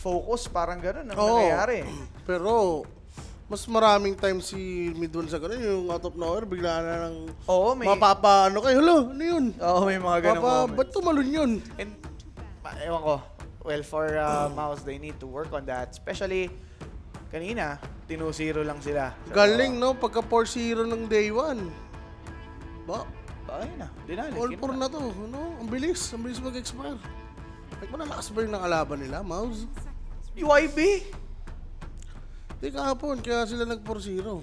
focus, parang gano'n ang Oo. nangyayari. Pero, mas maraming time si Midwan sa ganun, yung out of nowhere, bigla na lang Oo, may mapapaano kayo, hello, ano yun? may mga ganong moments. Ba't tumalon yun? And, ewan ko, well, for Mouse, they need to work on that. Especially, kanina, 2-0 lang sila. So, Galing, no? Pagka 4-0 ng day 1. Ba? ayun na, dinali. All 4 na to. Ano? Ang bilis mag-expire. Ay, malalakas ba yung nakalaban nila, Mouse? UIB? Di kahapon, kaya sila nag 4-0.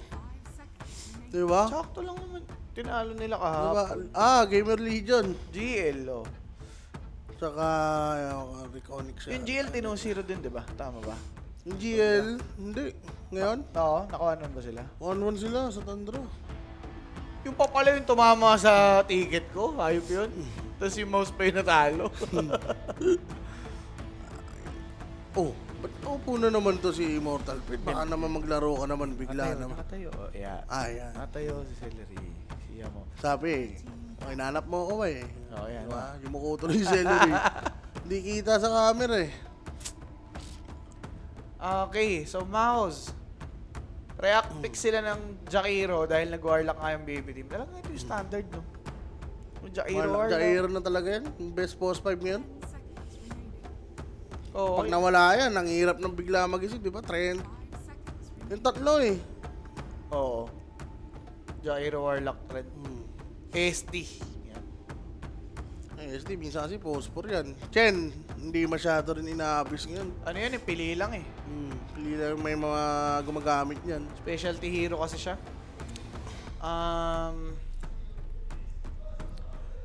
Diba? Sakto lang naman. Tinalo nila Diba? kahapon. Gamer Legion. GL, oh. Saka, Reconic siya. Yung GL, 2-0 din, di ba? Tama ba? Yung GL, hindi. Ngayon, Oo, nakuha nun ba sila? 1-1 sila sa Tandro. Yung pa pala yung tumama sa ticket ko, hayop yun. Tapos yung mouse pa yung natalo. Oh, ba't upo na naman to si Immortal Pit? Baka naman maglaro ka naman bigla naman. Nakatayo. Oh, yeah. Yan. Nakatayo si Celery. Siya mo. Sabi, hinanap mo ako eh. Oo, yan. Diba? Yung mukuto ni Celery. Hindi kita sa camera eh. Okay, so mouse. React pick sila ng Jakiro dahil nag-warlock nga yung baby team. Talaga ito yung standard, no? Yung Jakiro warlock. Jair na talaga yan. Yung best post 5 ngayon. Oo. Pag nawala yan, ang hirap ng bigla mag-isip, di ba? Trend. Yung tatlo eh. Oo. Jakiro warlock trend. SD. Yan. Ay, SD, minsan kasi post 4 yan. Chen, hindi masyado rin inaabis ngayon. Ano yan, eh, pili lang eh. Pili lang may mga gumagamit yan. Specialty hero kasi siya.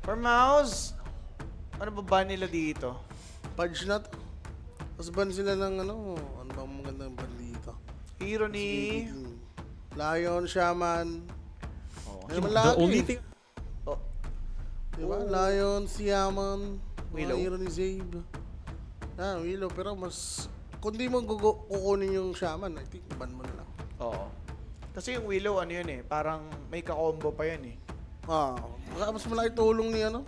For mouse, ano ba ban nila dito? Pudge na to. Tapos ban sila ng ano bang magandang ban dito? Hero ni... Lion, Shaman. Oh, May The malaki. only thing oh, Diba? Lion, Siaman, Willow. mga hero ni Zabe. Willow. Pero mas... Kung di mo kukunin yung Shaman, I think ban mo na lang. oo. Kasi yung Willow, ano yun eh, parang may ka-combo pa yan eh. Mas malaki tulong ni ano?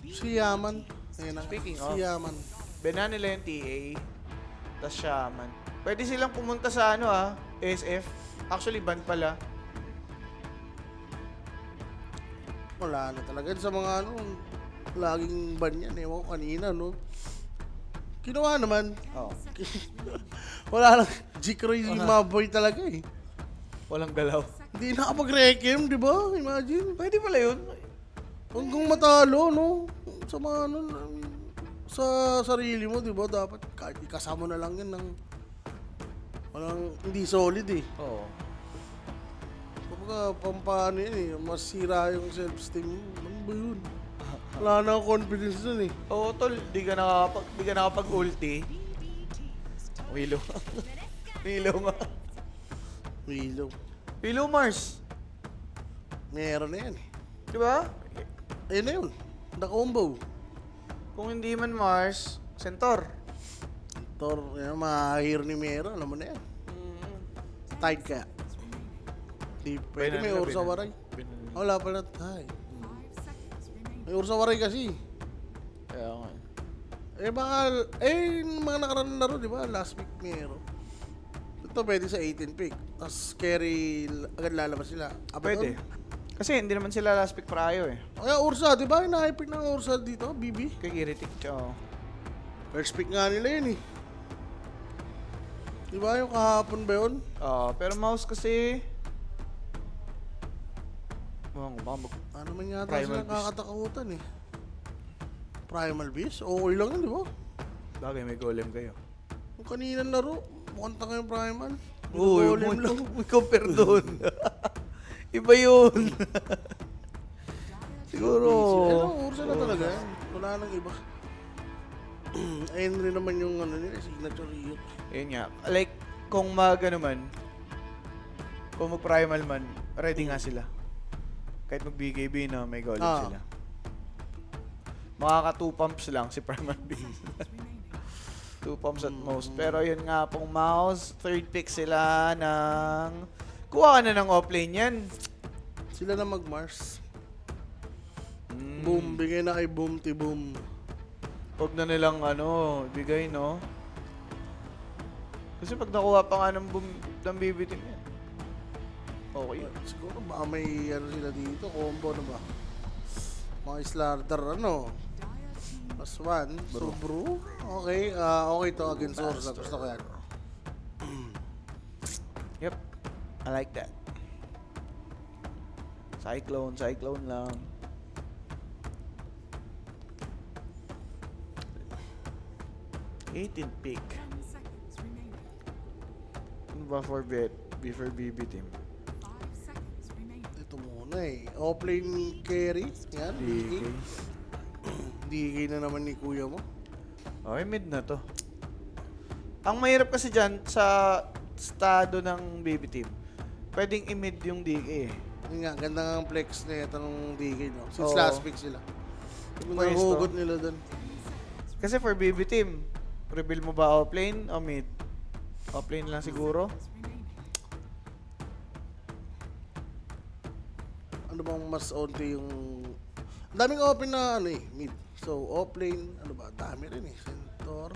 Siaman. Ayun na. Speaking of- Siaman. Bena nila yung TA, tas Shaman. Pwede silang pumunta sa ano SF. Actually, ban pala. Wala na talaga sa mga ano, laging ban yan. Ewan ko kanina, no? Ginawa naman. Oo. Wala lang. G-Crazy Maboy talaga eh. Walang galaw. Hindi nakapag-requiem, di ba? Imagine. Pwede pala yun. Hanggang matalo, no? Sa mga ano, sa sarili mo, di ba? Dapat kahit ikasama na lang yan ng walang hindi solid eh. Oo. Kumbaga, pampaano yan eh. Masira yung self-esteem mo. Ano ba yun? Wala na akong confidence dun eh. Oo, tol. Di ka nakapag-ulti. Willow. Willow nga. Willow. Willow Mars. Meron na yan eh. Di ba? Ayun na yun. The-combo. Kung hindi man Mars, Centaur. Thor, yan, mahahiro ni Mero. Alam mo na yan. Tide kaya. Di pwede may Ursa Waray. Wala pala. Ay. May Ursa Waray kasi. Kaya nga. Baka, yung mga nakaraan na laro, di ba? Last week Mero. Ito pwede sa 18 pick. Tapos carry, agad lalabas sila. Pwede. Kasi hindi naman sila last pick prayo eh. Kaya Ursa, di ba? Ina-pick ng Ursa dito, BB. Kay Kiritik, tsaka. First pick nga nila yun eh. Di ba yung kahapon ba yun? Pero mouse kasi... Ano man yata Primal sila Beast. kakatakakutan eh. Primal Beast? Okay lang yun, di ba? Bagay, may golem kayo. Yung kanina laro, mukhang tanga yung Primal. Uy, Golem lang. may compare doon. Iba yun. Siguro. Ursa na talaga yan. Wala nang iba. Ayun rin naman yung ano nila, signature hero. Yun nga. Like, kung ano man, kung mag-primal man, ready nga sila. Kahit mag-BKB na may golem sila. Makaka 2 pumps lang si Primal Beast. 2 pumps at most. Pero yun nga pong mouse, third pick sila ng... Kuha ka na ng offlane yan. Sila na mag-Mars. Boom, bigay na kay Boom ti Boom. Huwag na nilang ibigay, no? Kasi pag nakuha pa nga ng BB team yan. Okay yun. Siguro baka may ano sila dito, combo na ba? Mga Slardar ano? Plus 1, Subru. Okay, okay to against Ursa. Gusto ko yan. Yep. I like that. Cyclone lang. '18 pick. Ano ba for BB team? Ito muna eh. Offlane carry. Yan, DK. DK. DK na naman ni kuya mo. Okay, mid na to. Ang mahirap kasi dyan sa estado ng BB team, pwedeng i-mid yung DK eh. Yun nga, ganda nga ang flex na ito ng DK, no? Since Oo. last pick sila. Yung Pwesto. hugot nila dun. Kasi for BB team, reveal mo ba offlane o mid? Offlane lang siguro. Ano bang mas onti yung... Ang daming open na ano eh, mid. So, offlane, ano ba? Dami rin eh. Centaur.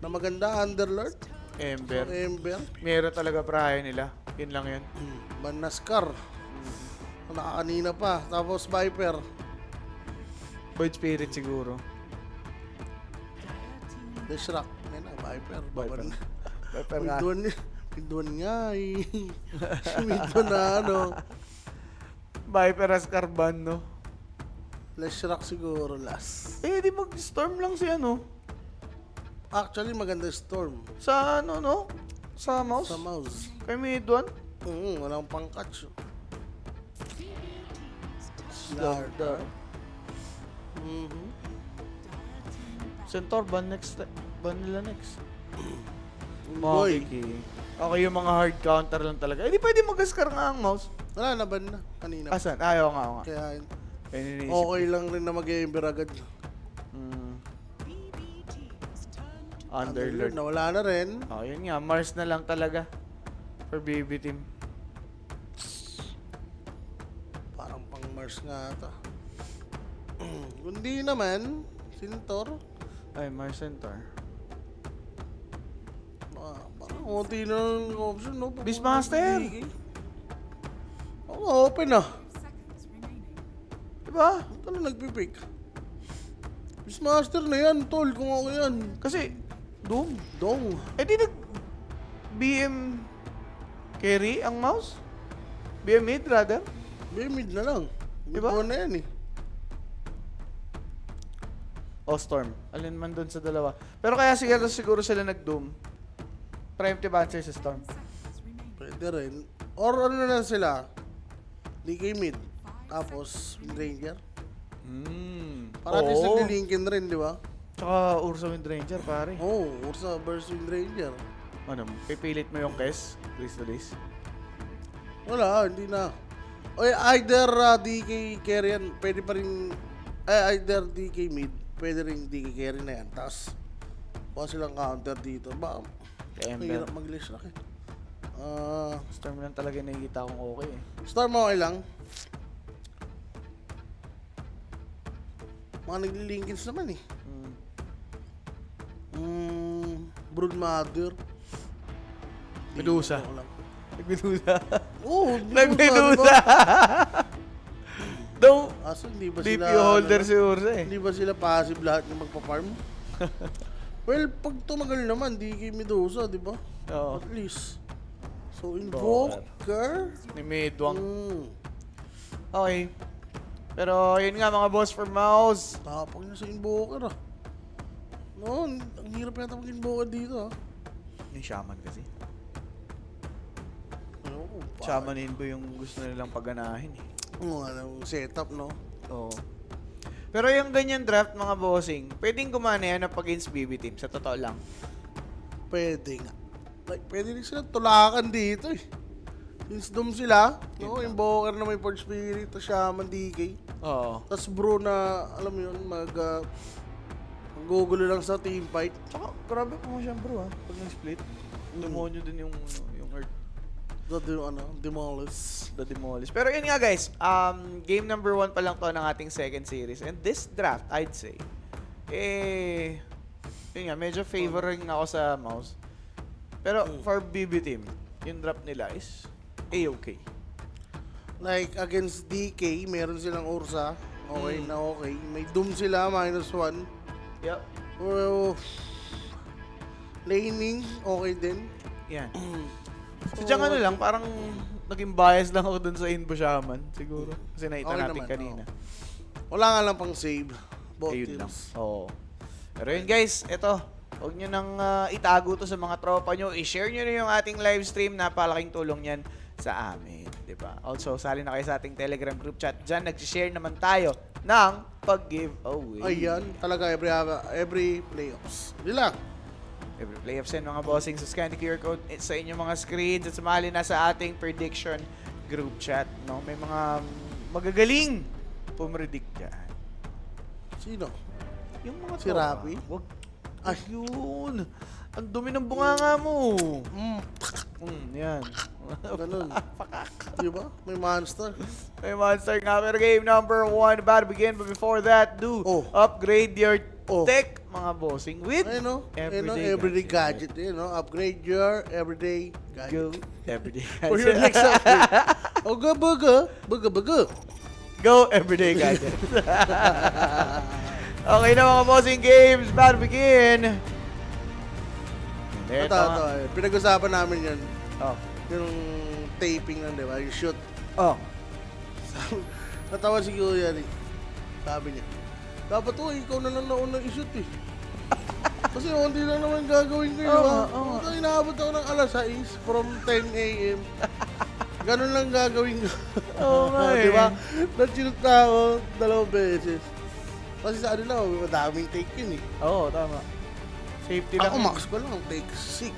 Na maganda, Underlord. Ember. So, Ember. Meron talaga prahe nila. Yun lang yun. Manaskar. Nakakanina pa. Tapos Viper. Void Spirit siguro. Deshrak. Yan na, Viper. Viper. Baban. Viper nga. Midwan nga eh. Midwan na ano. Viper as Carban, no? Deshrak siguro last. Eh, di mag-storm lang si ano. Actually, maganda Storm. Sa ano, no? Sa mouse? Sa mouse. Kay mid one? Walang pang-catch. Slardar. Centaur, ban nila next. Boy. Makiki. Okay, yung mga hard counter lang talaga. Eh, di pwede mag-scar nga ang mouse. Wala na, ban na. Kanina. Asan? Ayaw nga, oo nga. Kaya Ayun, iniisip okay lang rin na mag-ember agad. ko. Underlord. Na wala na rin. Oh, yun nga. Mars na lang talaga. For BB team. Parang pang Mars nga ata. Kundi naman, Centaur. Ay, Mars Centaur. Parang konti na lang yung option, no? Beastmaster! Oo, open ah. Diba? Ito na nagpipick. Beastmaster na yan, tol, kung ako yan. Kasi, Doom. Dong. Eh di BM carry ang mouse? BM mid rather? Mid na lang. Diba? Diba? Na yan eh. O Storm. Alin man dun sa dalawa. Pero kaya siguro sila nag-Doom. Preemptive answer sa Storm. Pwede rin. Or ano na lang sila. DK mid. Tapos Windranger. Para at least naglilinkin rin, di ba? Tsaka Ursa Wind Ranger, pare. Ursa versus Windranger. Ano, pipilit mo yung Kes, Crystallis? Wala, hindi na. O either DK carry yan, pwede pa rin, either DK mid, pwede rin DK carry na yan. Tapos, baka silang counter dito. Baka, Kay Ember. mahirap mag-list eh. Storm lang talaga nakikita kong okay eh. Storm okay lang. Mga naglilinkins naman eh. Broodmother. Medusa. Nagmedusa. Oo, Nagmedusa! Daw, Aso hindi ba DP sila holder si Ursa eh. Hindi ba sila passive lahat yung magpa-farm? Well, pag tumagal naman, di kay Medusa, di ba? Oo. At least. So, Invoker. Ni Midwang. Hmm. Okay. Pero yun nga mga boss for mouse. Tapang niya sa Invoker ah. No, ang hirap yata mag-Invoker dito ah. Ni Shaman kasi. Oo, Shamanin ko yung gusto nilang pagganahin eh. Anong setup, no? Oo. Pero yung ganyan draft mga bossing, pwedeng gumana yan na pag-against BB team. Sa totoo lang. Pwede nga. Like, pwede rin sila tulakan dito eh. Since Doom sila, no? Invoker na may Forge Spirit, tapos Shaman DK. Oo. Tapos bro na, alam mo yun, gugulo lang sa team fight. Tsaka, grabe po siya bro ha. Pag nag-split, demonyo din yung Earth. Demolish. The Demolish. Pero yun nga guys, game number 1 pa lang to ng ating second series. And this draft, I'd say, yun nga, medyo favoring ako sa mouse. Pero for BB team, yung drop nila is A-okay. Like, against DK, meron silang Ursa. Okay na okay. May Doom sila, -1. Yup. Well, laning, okay din. Yan. Sadyang ano lang, parang naging bias lang ako dun sa Inbo Shaman, siguro. Kasi nakita Okay natin naman, kanina. Wala nga lang pang save. Both Ayun lang. teams. Oo. Pero yun guys, eto. Huwag nyo nang itago to sa mga tropa nyo. I-share nyo na yung ating live stream. Napalaking tulong yan sa amin. Diba? Also, sali na kayo sa ating Telegram group chat. Diyan, nag-share naman tayo ng pag-giveaway. Ayan, talaga every playoffs. Hindi lang. Every playoffs yan mga bossing. So, scan the QR code sa inyong mga screens at sumali na sa ating prediction group chat. No? May mga magagaling pumredict dyan. Sino? Yung mga Si tropa. Rapi? Wag. Ay. Yun. Ang dumi ng bunganga mo. Mm, Yan. ganun. Diba? May monster. May monster nga. Pero game number 1 about to begin. But before that, do upgrade your tech, mga bossing, with Ayun, no? Everyday gadget. You know? Upgrade your everyday gadget. Go. Everyday For your gadget. next upgrade. Oga, baga. Baga. Go everyday gadget. Okay na mga bossing games. About to begin. Ito. Pinag-usapan namin yun. Oh. Yung taping lang, di ba? Yung shoot. Oh. Natawa si Kuya Rick. Sabi niya, dapat ikaw na lang nauna i-shoot eh. Kasi hindi lang naman gagawin ko, di ba? Inaabot ako ng alas 6 from 10 a.m. Ganun lang gagawin ko. Oo nga eh. Di ba? Nag-shoot na ako 2 beses. Kasi sa ano lang, madaming take yun eh. Oo, tama. Safety lang. Ako yun. max ko lang, take 6.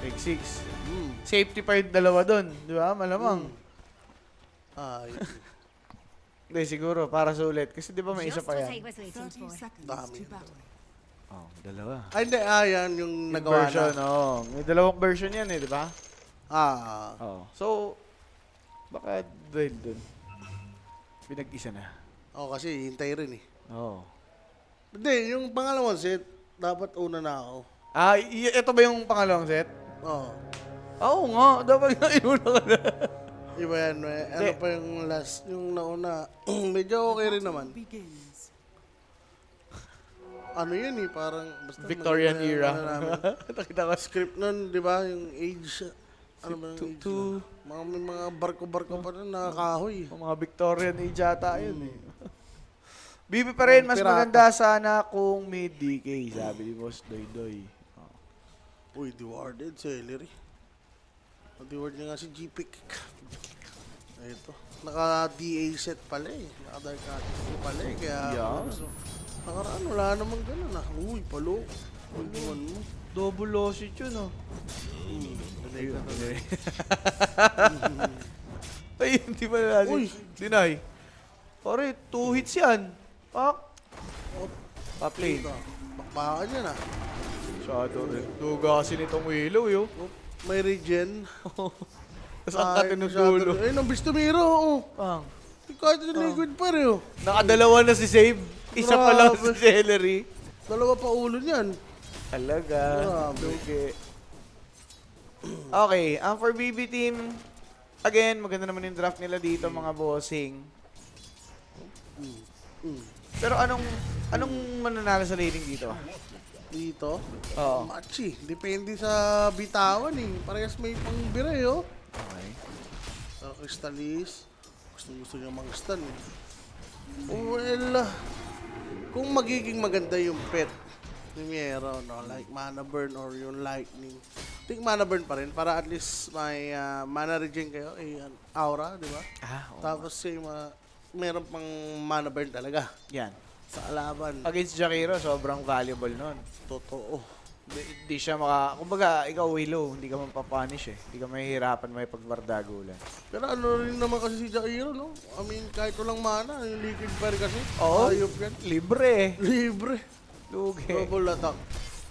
Take 6. Safety pa yung dalawa doon. Di ba? Malamang. Ay, Hindi, siguro. Para sulit. Kasi di ba may isa Just pa what I yan? was waiting for. dami. Oh, dalawa. Ay, hindi. Yan yung Yung nagawa version, na. oh. May dalawang version yan eh, di ba? Ah, So, baka dahil doon. Pinag-isa na. kasi hintay rin eh. Oo. Hindi, yung pangalawang set, dapat una na ako. Ah, ito ba yung pangalawang set? Oo. Oo nga, dapat nga iuna ka na. Iba yan, ano pa yung last, yung nauna, medyo okay rin naman. Ano yun eh, parang, basta Victorian maganda yung era. ano namin. Nakita ko. Script nun, di ba, yung age, ano ba yung age Two- na? May mga barko-barko pa nun, nakakahoy. Mga Victorian age ata yun eh. Bibi pa rin, mas Pirata. maganda sana kung may DK, sabi ni Boss Doy. Uy, rewarded, celery. Reward niya nga si GPIC. Ito. Naka-DA set pala eh. Naka-Dark Artist pala eh. Kaya, Yeah. so, nakaraan, wala namang ganun ah. Uy, palo. Pagduan mo. Double losses yun oh. Ay, hindi ba natin? Uy. Deny. Pare, 2 hits yan. Pak. Top lane. Bakbakan yan ah. Shadow rin. Duga kasi nitong Willow yo. Oh, may regen. Tapos ang katin ng dulo. Ayun, ang Bistumiro. Oh. Pang. Kahit yung liquid pa rin oh. Nakadalawa na si Save. Isa pa lang si Grabe. Celery. Dalawa pa ulo niyan. Talaga. Grabe. Dugi. Okay, ang for BB team, again, maganda naman yung draft nila dito mga bossing. Pero anong mananalo sa laning dito? Dito. Oo. Machi. Depende sa bitawan eh. Parehas may pangbira eh oh. Okay. Pero Crystallis, gusto niya mang-stun eh. Well, kung magiging maganda yung pet ni Miero, no? Like Mana Burn or yung Lightning. I think Mana Burn pa rin para at least may Mana Regen kayo, aura, di ba? Oo. Tapos meron pang Mana Burn talaga Yan. sa alaban. Against Jakiro, sobrang valuable nun. Totoo. Hindi siya kumbaga, ikaw Willow, hindi ka mapapunish eh. Hindi ka mahihirapan may pagbardagulan. Pero ano rin naman kasi si Jairo, no? I mean, kahit walang mana, yung liquid fire kasi. Oo. Ayop yan. Libre eh. Libre. Lugi. Double attack.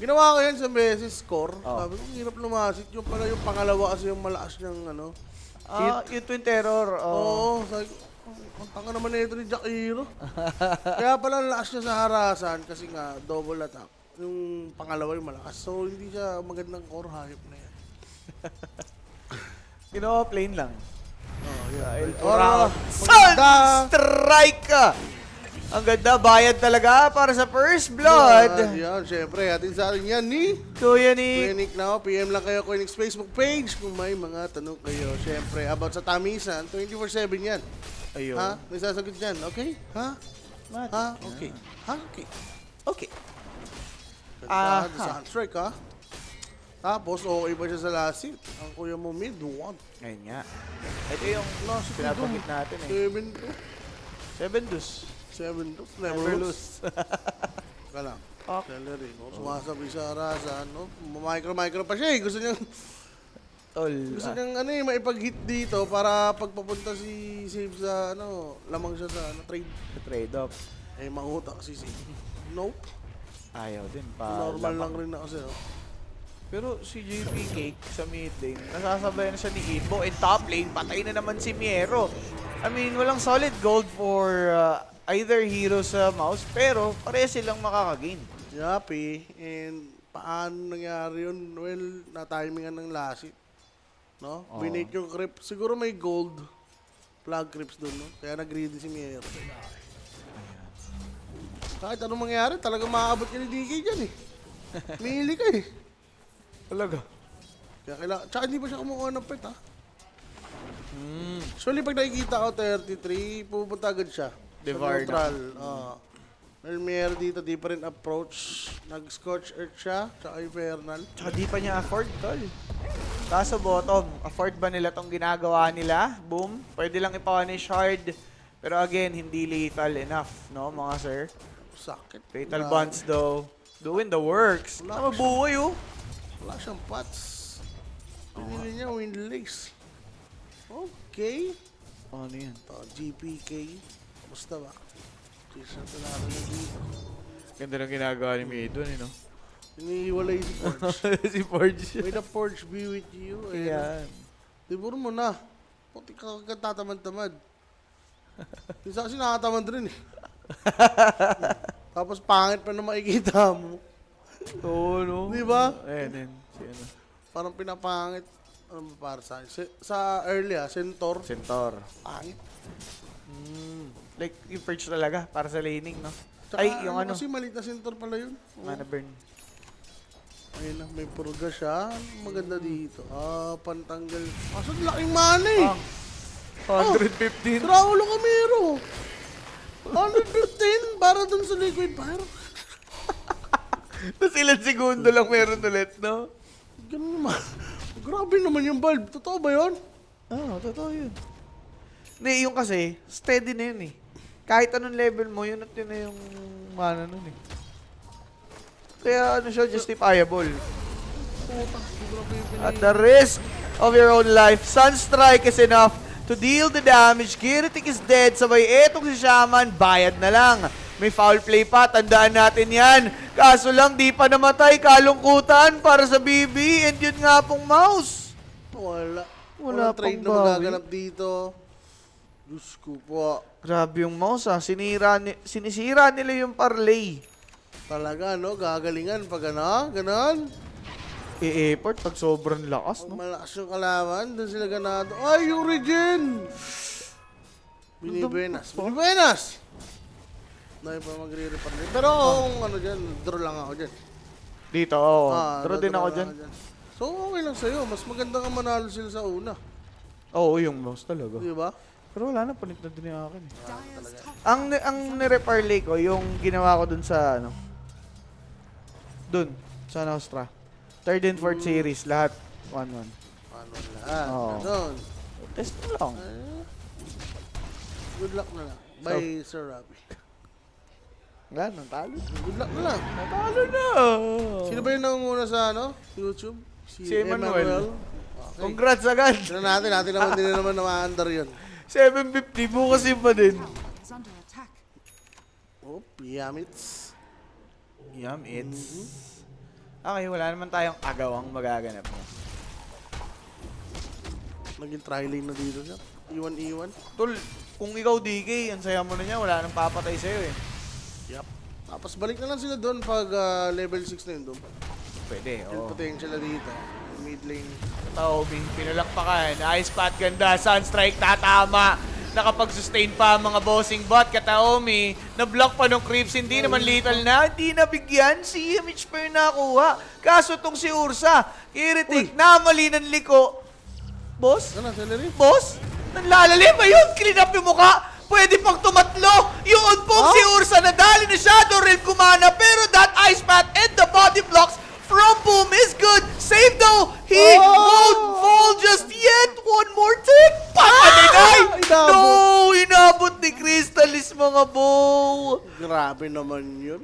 Ginawa ko yan sa beses score. Oh. Sabi ko, hirap lumasit. Yung pala yung pangalawa kasi yung malakas niyang ano. Yung Twin Terror. Oo. Sabi ko, ang tanga naman na ito ni Jairo. Kaya pala lakas niya sa harasan kasi nga double attack. Yung pangalawa yung malakas. So, hindi siya magandang core. Hayop na yan. Ginawa plain lang. Oh, Dahil yeah. Orang Maganda. Sunstrike! Ang ganda, bayad talaga para sa first blood. Yan, syempre, atin sa atin yan ni Kuya ni Clinic now. PM lang kayo Clinic's Facebook page kung may mga tanong kayo. Syempre, about sa tamisan, 24/7 yan. Ayun. Ha? May sasagot yan, okay? Ha? Mati. Ha? Okay. Ha? Okay. Okay. Ganda, the Sunstrike, ha? Tapos, okay pa siya sa last hit. Ang kuya mo mid, what? Ngayon nga. Ito yung Last hit pinapagit natin eh. 7 dus. 7 to. Never Never lose. lose. Ka lang. Ok. Celery, no? Sumasabi sa Arasan, no? Micro pa siya eh. Gusto niyang, Tol. maipag-hit dito para pagpapunta si Save sa, lamang siya sa, trade. Trade off. Eh, mangutak si Save. Nope. Ayaw din pa. Normal lang rin ako sa'yo. Pero si JP Cake sa mid lane, nasasabayan na siya ni Imbo. And top lane, patay na naman si Miero. I mean, walang solid gold for either hero sa mouse, pero pareha silang makakagain. Yapi. And paano nangyari yun? Well, na-timingan ng last hit. No? Oo. Binate yung creep. Siguro may gold flag creeps doon, no? Kaya nag-greedy si Miero. Kahit anong mangyari, talagang makakabot ka ni DK dyan eh. Mili ka eh. Talaga? Kaya kailangan, tsaka hindi pa siya kumukuha ng pet ha. Actually, pag nakikita ko 33, pupunta agad siya. Devar Sa neutral. Well, meron dito different approach. Nag-Scorch Earth siya, tsaka Infernal. Tsaka di pa niya afford, tol. Kaso bottom, afford ba nila tong ginagawa nila? Boom. Pwede lang ipawanish hard. Pero again, hindi lethal enough, no, mga sir? Sakit. Fatal Wala- bonds though. Doing the works. Wala Mabuhay oh. Wala siyang pots. Pinili niya Windlace. Okay. Ano yan? Ito, GPK. Kamusta ba? Cheers na talaga na dito. Ganda ng ginagawa ni Maidon, eh, no? Iniiwalay si Forge. Si Forge. May the Forge be with you. Yan. Tiburo mo na. Puti ka kagatatamad-tamad. Isa kasi nakatamad rin eh. Tapos pangit pa na makikita mo. Oo, no? Di ba? Ayan, yan. Si ano? Parang pinapangit. Ano ba para sa akin? Sa early Centaur. Centaur. Pangit. Like, yung perch talaga, para sa laning, no? Tsaka, Ay, yung ano, Kasi maliit na Centaur pala yun. mana burn. Ayun na, may purga siya. Maganda dito. Pantanggal. Kaso laking mana eh. 115. Traulo Camero. 115 para dun sa liquid fire. Tapos ilan segundo lang meron ulit, no? Ganun naman. Grabe naman yung bulb. Totoo ba yun? Oo, totoo yun. Hindi, yung kasi, steady na yun eh. Kahit anong level mo, yun at yun na yung mana nun eh. Kaya ano siya, justifiable. Puta. Grabe yung At the risk of your own life, Sunstrike is enough to deal the damage. Kiritik is dead. Sabay etong si Shaman, bayad na lang. May foul play pa, tandaan natin yan. Kaso lang, di pa namatay. Kalungkutan para sa BB. And yun nga pong mouse. Wala. Wala Walang trade pang na bawi. magaganap dito. Diyos ko po. Grabe yung mouse ah. Sinisira nila yung parlay. Talaga, no? Gagalingan pag ganon. I-effort pag sobrang lakas, Pag no? malakas yung kalaban, doon sila ganado. Ay, yung regen! Binibuenas. Binibuenas! Dahil pa magre-reparlay. Pero kung ano dyan, draw lang ako dyan. Dito, oo. Ah, Draw din draw ako lang dyan. So, okay lang sa'yo. Mas maganda nga manalo sila sa una. Oo, yung mouse talaga. Di ba? Pero wala na, palit na din yung akin eh. Ang nireparlay ko, yung ginawa ko dun sa ano, dun, sa Nostra. Third and fourth series, lahat 1-1. Ano lahat. Oo. Ganon. Test mo lang. Good luck na lang. Bye, Sir Rabi. Wala, natalo. Good luck na lang. Natalo na! Sino ba yung nangunguna sa YouTube? Si Emmanuel. Okay. Congrats agad! Tignan natin naman din naman na-under yun. 750, bukas yun pa din. is under attack. Oh, Yamits. Yum, it's... Okay, wala naman tayong agawang magaganap. Naging tri-lane na dito siya. Iwan. Tol, kung ikaw DK, ang saya mo na niya, wala nang papatay sa'yo eh. Yup. Tapos balik na lang sila doon pag level 6 na yun doon. Pwede, Yung oo. potential na dito. Mid lane. Taomi, pinalakpakan. Ice Pat, ganda. Sunstrike, tatama. Nakapag-sustain pa ang mga bossing bot. Kataomi, na-block pa ng creeps. Hindi naman lethal na. Hindi nabigyan. Si Image pa yung nakuha. Kaso tong si Ursa, Iritik, namali ng liko. Boss? Ano, celery? Boss? Nanlalalim ba yun? Clean up yung mukha. Pwede pang tumatlo. Yung unpong si Ursa, nadali na Shadow Realm kumana. Pero that Ice Path and the body blocks from Boom is good. Save though. He won't fall just yet. One more tick. Papaninay. No, inabot ni Crystallis mga bow. Grabe naman yun.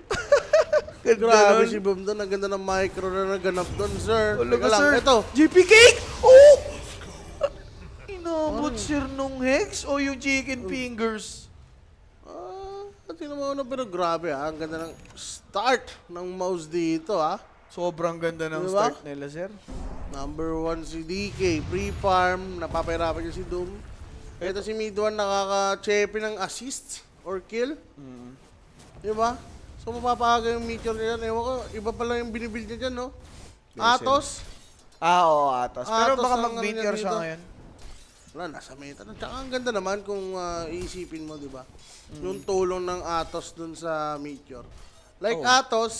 Ganda Grabe nun. si Boom doon. Ang ganda ng micro na naganap doon, sir. Wala Teka ka, lang, sir. ito. GP Cake. Oh! Inabot sir nung Hex o yung chicken fingers? Tingnan mo na, pero grabe Ang ganda ng start ng mouse dito Sobrang ganda ng Diba? start nila, sir. Number 1 si DK, pre-farm, napapahirapan niya si Doom. Ito si Mid-1, nakaka-chepe ng assist or kill. Diba? So mapapaga yung meteor niya yan. Ewan ko, iba pala yung binibuild niya dyan, no? Yes, Atos. Oo, Atos. Pero Atos baka ang ano mag-meteor niya siya dito. ngayon. Wala, nasa meta na. Tsaka ang ganda naman kung iisipin mo, di ba? Yung tulong ng Atos dun sa meteor. Like Atos,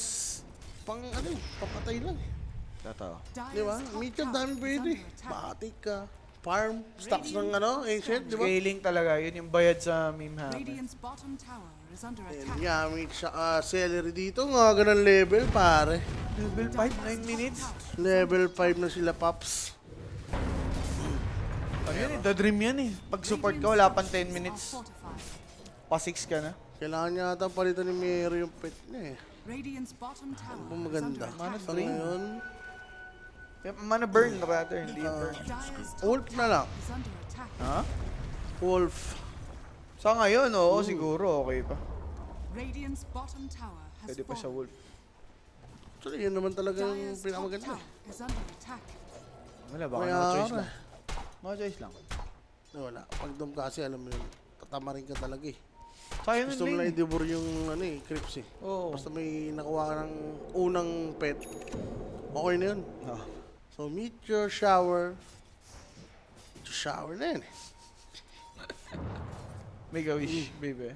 pang ano, papatay lang. Totoo. Di ba? Meteor dami pwede. Batik ka. Farm, stocks ng ano, ancient, di ba? Scaling talaga. Yun yung bayad sa meme hammer. Radiant's bottom tower is under Ayan, attack. Yamit siya, celery dito. Nga ganun level, pare. Level 5, 9 minutes. Level 5 na sila, Paps. Ano yun eh? The dream yan eh. Pag support ka, wala pang 10 minutes. Pa 6 ka na. Kailangan niya ata palitan ni Mary yung pet niya eh. Radiant's bottom tower Ang is maganda. under attack. So ngayon, Mana burn rather, hindi burn. Dire's top Wolf na lang. is under attack. Ha? Wolf. Sa ngayon, oo, siguro okay pa. Radiant's bottom tower has Pwede pa siya fallen. wolf. Actually, yun naman talaga yung Dire's top pinakamaganda. tower is under attack. Wala, baka Kaya, no choice lang. No choice lang. Wala. Pag doon kasi, alam mo yun, tatama rin ka talaga eh. Sayang Gusto yung mo na lane. i-devour yung ano eh, creeps eh. Oo. Basta may nakuha ka ng unang pet, okay na yun. Oh. So, meteor shower. Meteor shower na yun eh. Make a wish, baby.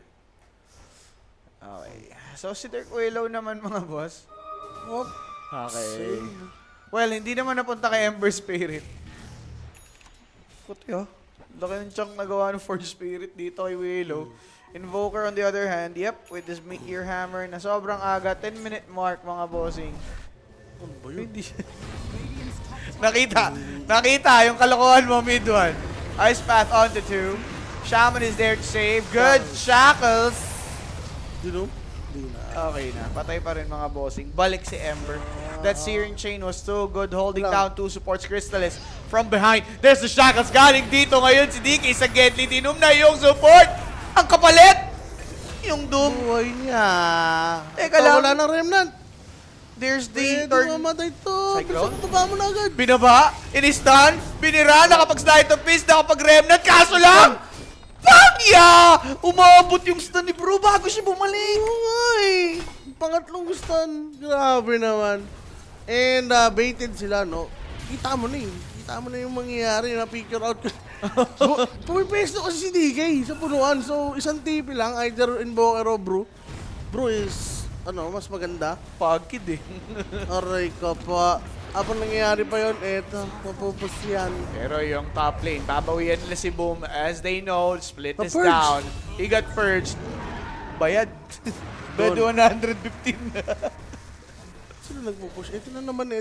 Okay. So, si Dirk Willow naman, mga boss. Oh, Okay. Well, hindi naman napunta kay Ember Spirit. Puti oh. Laki ng chunk na gawa ng Forge Spirit dito kay Willow. Invoker on the other hand, yep, with this Meteor Hammer na sobrang aga, 10-minute mark mga bossing. ano ba yun? Hindi Radiant's top tower Nakita yung kalokohan mo, mid one. Ice Path on the 2. Shaman is there to save. Good Shackles. You know? Hindi na. Okay na, patay pa rin mga bossing. Balik si Ember. That Searing Chain was too good, holding Wala. down two supports. Crystallis from behind. There's the Shackles galing dito ngayon. Si DK sa Gently, tinum na yung support. Ang kapalit! Yung Doom. Buhay niya. Teka lang. Wala na remnant. There's the Pwede third. mamatay to. Cyclone? Bisa baba mo na agad. Binaba, in-stun, binira, nakapag-slide of fist, nakapag-remnant, kaso lang! Pangya! Umabot yung stun ni bro bago siya bumalik. Oo nga eh. Pangatlong gustan. Grabe naman. And baited sila, no? Kita mo na eh. Kita mo na yung mangyayari na picture out. Pumipesto kasi si DK sa punuan. So, isang TP lang, either Invoker o Brew. Brew is, mas maganda. Pagkid eh. Aray ka pa. Habang nangyayari pa yun, eto, mapupus yan. Pero yung top lane, babawian nila si Boom. As they know, split is Na-purge. down. He got purged. Bayad. Bayad 115. Sino nagpupush? Ito na naman,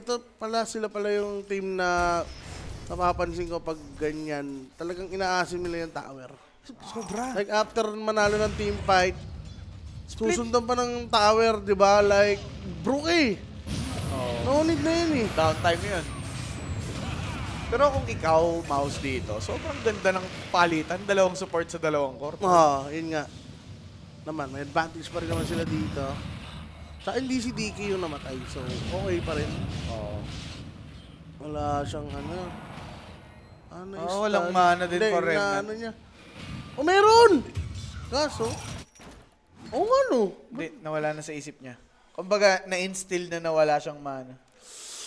sila pala yung team na napapansin ko pag ganyan, talagang inaasim nila yung tower. Sobra. Like after manalo ng team fight, susundan pa ng tower, di ba? Like, Brookie! No need na yun eh. Downtime yun. Pero kung ikaw, mouse dito, sobrang ganda ng palitan. Dalawang support sa dalawang court. Yun nga. Naman, may advantage pa rin naman sila dito. Sa hindi si DK yung namatay, so okay pa rin. Oo. Wala siyang walang mana din Hindi, for Remnant. inaano niya. Meron! Kaso, Hindi, nawala na sa isip niya. Kumbaga, na-instill na nawala siyang mana.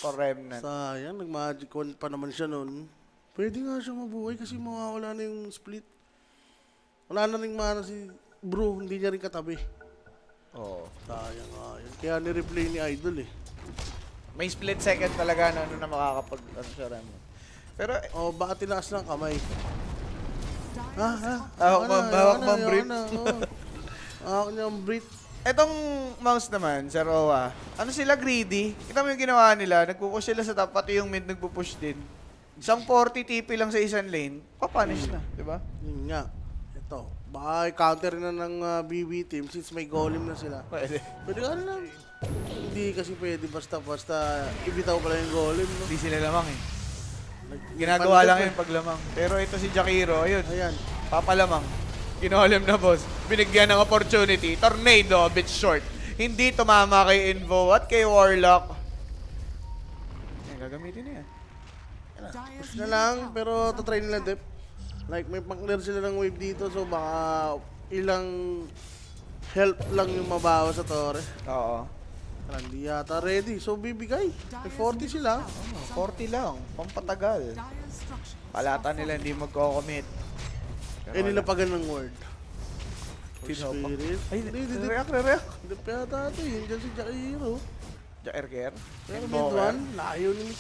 for Remnant. Sayang, nag-magic wand pa naman siya nun. Pwede nga siya mabuhay kasi mawawala na yung split. Wala na rin mana si Bro, hindi niya rin katabi. Oo. Sayang nga yun. Kaya ni-replay ni Idol eh. May split second talaga na ano na makakapag ano siya Remnant. Pero O, baka tinaas ng kamay. Dire's top Hawak mo ang brief. Hawak niya ang brief. etong mouse naman, Sir Owa, ano sila greedy? Kita mo yung ginawa nila, nagpupush sila sa top, pati yung mid nagpupush din. Isang 40 TP lang sa isang lane, papunish na, di ba? Yun nga. Ito. Baka counter na ng BB team since may golem na sila. Pwede. Pwede ka lang. Hindi kasi pwede basta ibitaw pala yung golem. No? Hindi sila lamang eh. Ginagawa lang yun pag lamang. Pero ito si Jakiro, ayun, Ayan. papalamang. Kinolim na boss. Binigyan ng opportunity. Tornado, a bit short. Hindi tumama kay Invo at kay Warlock. Ayan, gagamitin na yan. Dire's Push na lang, pero tatry nila dep. Like, may pang-clear sila ng wave dito, so baka ilang help lang yung mabawa sa torre. Oo. Parang hindi yata ready, so bibigay. May 40 sila. 40 lang, pampatagal. Dire's structures Palata nila hindi magko-commit. Eh, nilapagan ng word. Tinopak. Spirit. Ay, Hindi. react. Dep yata ito, yun dyan si Jakiro. Jacker. Pero mid one, layo ni mid.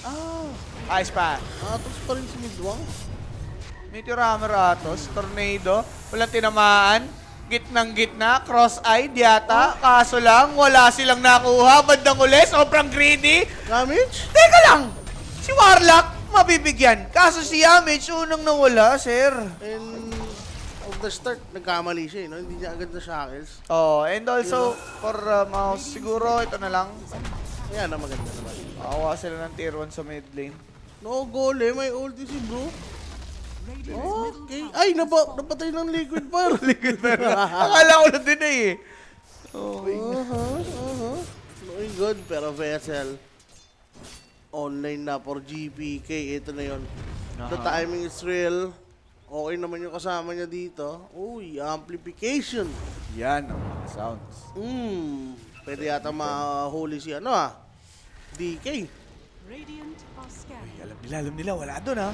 Ice pa. Atos pa rin si mid one. Meteor Hammer Atos, Tornado, walang tinamaan, gitnang-gitna, cross-eyed yata, kaso lang, wala silang nakuha, bandang uli, sobrang greedy. Damage? Teka lang, si Warlock, mabibigyan. Kaso si Yamage, unang nawala, sir. And of the start, nagkamali siya, no? Hindi niya agad na shackles. Oh, and also, for mouse, siguro, ito na lang. Ayan na maganda naman. Makakuha sila ng tier 1 sa mid lane. No goal eh, may ulti si bro. Radiant's middle Okay. tower Ay, napatay ng liquid fire. Liquid pero, akala ko na din eh. Looking good, pero Vessel. Online na for GPK. Ito na yon. The timing is real. Okay naman yung kasama niya dito. Uy, amplification. Yan ang mga sounds. Pwede yata mahuli si DK. Radiant are scanning. Alam nila, wala doon ha.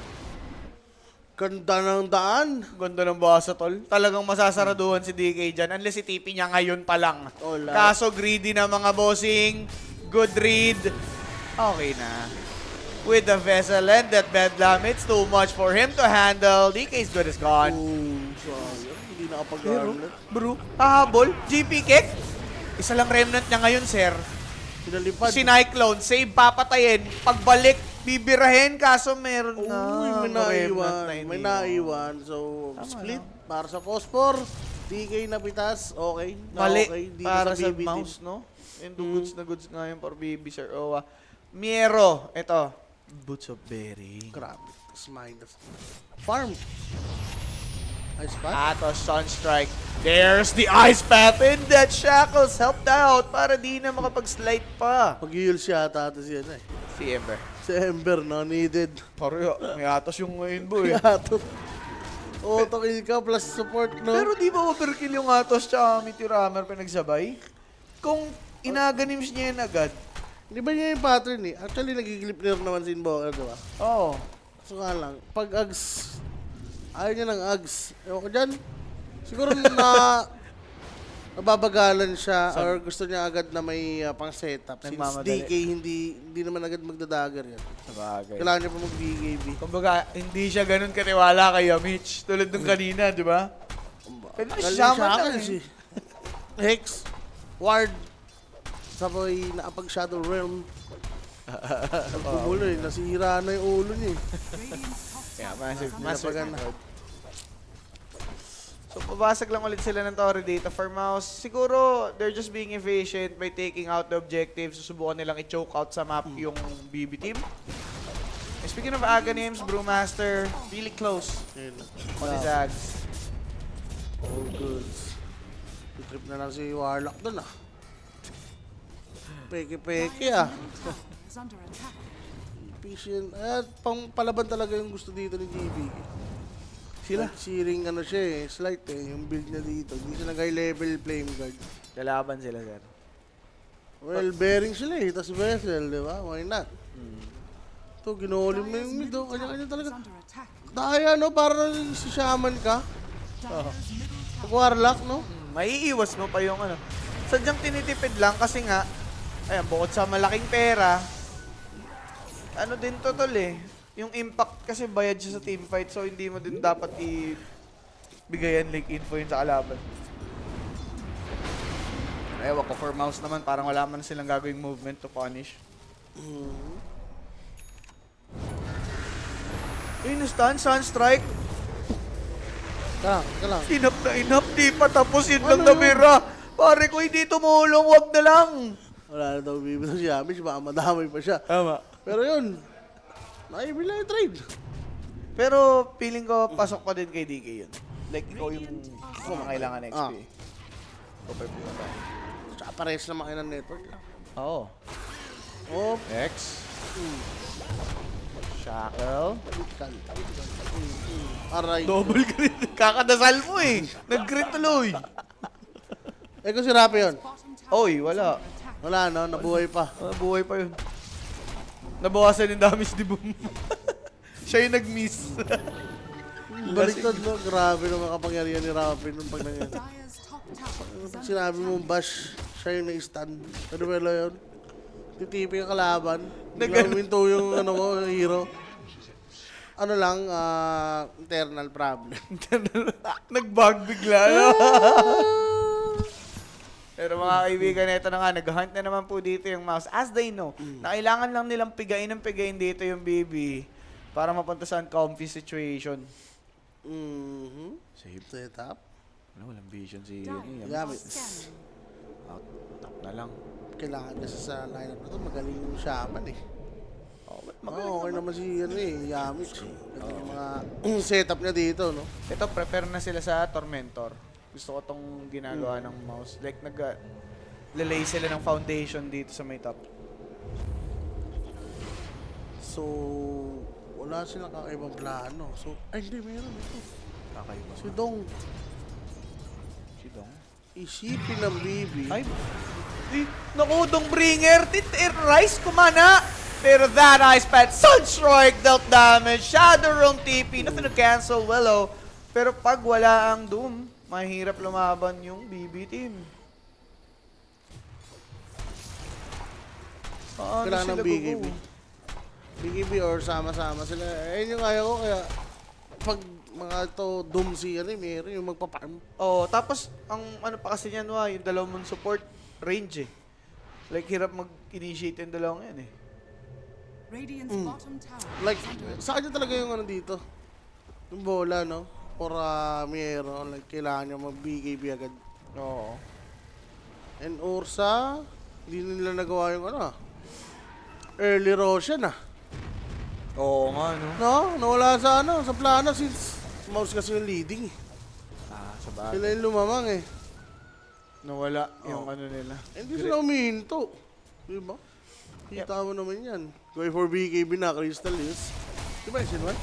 Ganda ng daan. Ganda ng basa, tol. Talagang masasaraduhan si DK dyan. Unless si TP niya ngayon pa lang. Wala. Kaso greedy na mga bossing. Good read. Okay na. With the vessel and that bedlam, it's too much for him to handle. DK's good is gone. Sayang. Hindi Pero, nakapag-armlet. bro, hahabol. GP kick. Isa lang remnant niya ngayon, sir. Pinalipad. Si Cyclone, save, papatayin. Pagbalik, bibirahin. Kaso meron na. Uy, may remnant naiwan. na May iniwan. naiwan. So, Tama split para sa Phosphor. DK na pitas. Okay. Na Mali okay. Dito para sa BB team. mouse, no? And goods na goods nga yun for BB, Sir Owa. Miero, ito. Boots of Berry. Grabe. Tas minus. Farm. Ice pack. Atos, Sunstrike. There's the Ice Path and that Shackles helped out para di na makapag-slide pa. Pag-heal siya ata si Si Ember. Si Ember, no? Needed. Pareho, may Atos yung Rainbow eh. Yatot. Auto-kill ka plus support, no? Pero di ba overkill yung Atos tsaka Meteor Hammer pinagsabay? Kung inaganim niya yan agad. Di ba niya yung pattern eh? Actually, nag-clip naman si Invoker, di ba? Oo. So nga lang, pag Ags, ayaw niya ng Ags. Ewan ko dyan. Siguro nababagalan siya or gusto niya agad na may pang setup. Since Nagmamadali. DK, hindi naman agad magdadagger yan. Sabagay. Kailangan niya pa mag-BKB. Kumbaga, hindi siya ganun katiwala kay Mitch. Tulad nung kanina, di ba? Pwede na Galing siyama siya lang kasi. Hex, Ward, sabay naapag-Shadow Realm. Nagpumulo eh, nasira na yung ulo niya eh. Radiant's top Yeah, tower massive, is massive. Napagan. So, pabasag lang ulit sila ng Torre data for mouse. Siguro, they're just being efficient by taking out the objectives. Susubukan nilang i-choke out sa map yung BB team. And speaking of Aghanims, Brewmaster, really close Ayun. on his Ags. All goods. Trip na lang si Warlock dun ah. Peke-peke ah. is under attack. Efficient. Pang palaban talaga yung gusto dito ni GB. Sila? Searing ano siya eh, slight eh, yung build niya dito. Hindi siya nag-high level flame guard. Lalaban sila, sir. Well, bearing sila eh, tas vessel, di ba? Why not? Ito, ginuli mo yung mid, oh. Kanya-kanya is talaga. under attack. Daya, no? Para si shaman ka. Dire's middle tower Pag-warlock, no? Maiiwas mo pa yung ano. Sadyang tinitipid lang kasi nga, ayan, bukod sa malaking pera, ano din to tol eh. Yung impact kasi bayad siya sa team fight so hindi mo din dapat bigayan like info yun sa kalaban. Ewan ko for mouse naman, parang wala man silang gagawing movement to punish. Stun, Sunstrike. Ka lang. Inap na inap, di pa tapos yun lang Ano namira. Pare ko hindi tumulong, wag na lang. Wala na daw bibito si Amish, baka madamay pa siya. Tama. Pero yun, naibila yung trade. Pero feeling ko pasok pa din kay DK yun. Like ikaw yung kailangan XP. Okay po na tayo. Tsaka parehas naman kayo ng network lang. Oo. Oh, X. Shackle. aray. Double crit. Kakadasal mo eh. Nag-crit tuloy. Eh kung si Rapi yun, bottom tower Oy, wala. attack. wala no, nabuhay pa. Buhay pa yun. Nabawasan yung damage di boom. Siya yung nag-miss. Baliktad no, grabe naman kapangyarihan ni Rapi nung pag nangyari. Dire's top tower is Pag under sinabi mong bash, siya yung na-stun. Ano ba yun? Titipi yung kalaban. Bigla huminto yung ano mo, yung hero. Ano lang, internal problem. Nag-bug bigla. Pero mga kaibigan, ito na nga, nag-hunt na naman po dito yung mouse. As they know, na kailangan lang nilang pigain ng pigain dito yung BB para mapunta sa uncomfy situation. Save setup. Ano, walang vision si Dire Gamit. are scanning. Out, top na lang. Kailangan kasi sa lineup na to, magaling yung shaman eh. Oh, Okay naman si ano eh, Yamich. Galing yung mga setup niya dito, no? Ito, prepare na sila sa Tormentor. Gusto ko tong ginagawa ng mouse. Like, lalay sila ng foundation dito sa may top. So, wala silang kakaibang plano. So, ay hindi, meron ito. Kakaiba. Si Dong, Si Dong. isipin ng BB. Ay, naku, Dong Bringer. Rise, kumana. Pero that Ice Pad, Sunstrike dealt damage. Shadow Realm TP, na cancel Willow. Pero pag wala ang Doom, mahirap lumaban yung BB team. Paano Kailangan sila ng BKB. gugo? BKB or sama-sama sila. Ayun yung ayaw ko, kaya pag mga to Doom si ano, meron yung magpaparm. Oh, tapos ang ano pa kasi niyan yung dalawang mong support range eh. Like hirap mag-initiate yung dalawang yan eh. Radiant's bottom tower Like, is under sa kanya talaga yung ano dito. Yung bola, no? For meron, like, kailangan niya mag-BKB agad. Oo. And Ursa, hindi nila nagawa yung ano early Roshan Oo nga no. No? Nawala sa ano, sa plano since mouse kasi yung leading eh. Sa bagay. Sila yung lumamang eh. Nawala yung ano nila. Hindi sila umihinto. Diba? Kita mo naman yan. Go for BKB na, Crystal yes. Diba yung sinwan?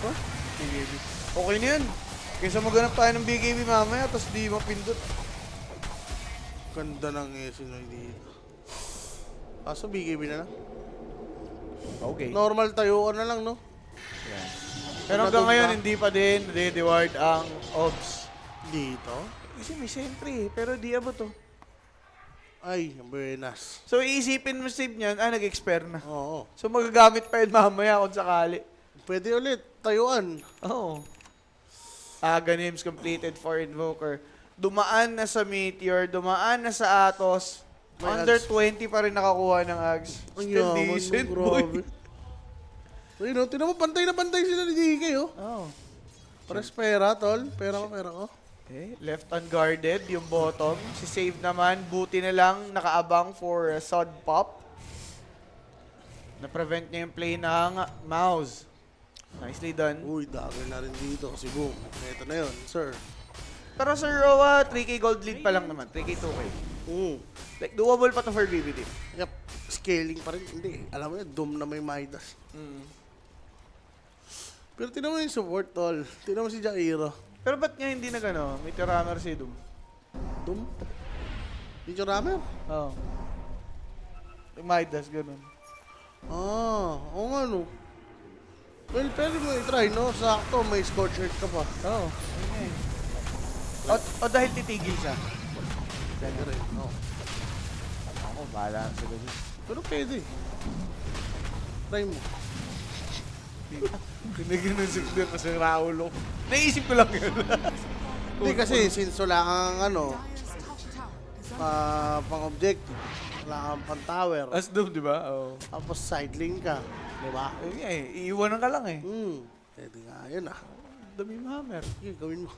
Huh? BKB. Okay na yun. Kaysa maghanap tayo ng BKB mamaya, tapos di mapindot. Ganda ng Sinoy dito. Kaso BKB na lang. Okay. Normal tayuan na lang, no? Yan. Pero hanggang ngayon, hindi pa din reward ang OBS. Dito? Kasi may sentry pero di abot to. Ay, buenas. So iisipin mo save niyan, nag-expire na. Oo. So magagamit pa yun mamaya kung sakali. Pwede ulit, tayuan. Oo. Names completed for Invoker. Dumaan na sa Meteor, dumaan na sa Atos. May Under Ags. 20 pa rin nakakuha ng Ags. Ang Still yaman mo, decent, grabe. boy. Ayun, no? Tinan mo, pantay na pantay sila ni DK, oh. Oh. Pares pera, tol. Pera ko. Okay, left unguarded yung bottom. Si Save naman, buti na lang nakaabang for Sod Pop. Na-prevent niya yung play ng Mouse. Nicely done. Uy, dagger na rin dito. Kasi boom, ito na yun, sir. Pero Sir Roa, 3K gold lead pa lang naman. 3K, 2K. Like, doable pa to for BB team. Yep, scaling pa rin. Hindi, alam mo yun, Doom na may Midas. Pero tinan mo yung support, tol. Tinan mo si Jairo. Pero ba't niya hindi na gano? May Tiramer si Doom. Doom? Dito Ramer? Oo. Yung Midas, ganun. Oo nga no. Well, pwede mo i-try, no? Sakto, may scorch earth ka pa. Oo. O dahil titigil siya. Pwede rin, no? Ako, bahala sila dun. Pero pwede. Try mo. Kiniginisip din kasi Raulo. Naisip ko lang yun. Hindi kasi, since wala kang ano, Dire's top tower is pang-objective. Wala kang pang-tower. As doon, di ba? Oo. Tapos side lane ka. Di ba? Ayun nga eh. Iiwanan ka lang eh. Pwede nga, yun ah. Dami yung hammer. Sige, gawin mo.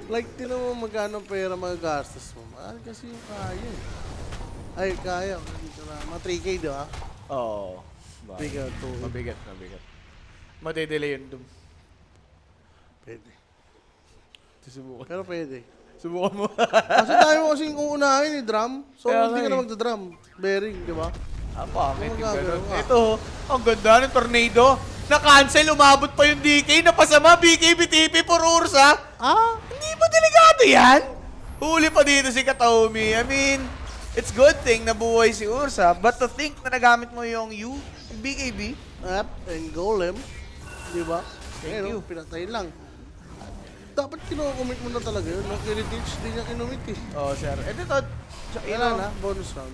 Like, tinan mo magkano pera magagastos mo. Mahal kasi yung kaya eh. Ay, kaya. Dito na. Mga 3K, di ba? Oo. Bigger, 2. Mabigat. Madedelay yun doon. Pwede. Susubukan. Pero pwede. Subukan mo. Kasi tayo mo kasing uunahin eh, drum. So, Kaya hindi nga ka na eh. magda-drum. Bearing, di ba? Ang pangit yung Gumagano ganun. nga. Ito, ang ganda ng tornado. Na-cancel, umabot pa yung DK. Napasama, BKB, TP, for Ursa. Hindi ba delikado yan? Huli pa dito si Kataomi. I mean, it's good thing na buhay si Ursa. But to think na nagamit mo yung yung BKB. App and golem. Di ba? Thank you. Pinatay lang. Dapat kino-commit mo na talaga yun. No? Heritage, di niya kinomit eh. Oh, sir. Ito to. Wala na, bonus round.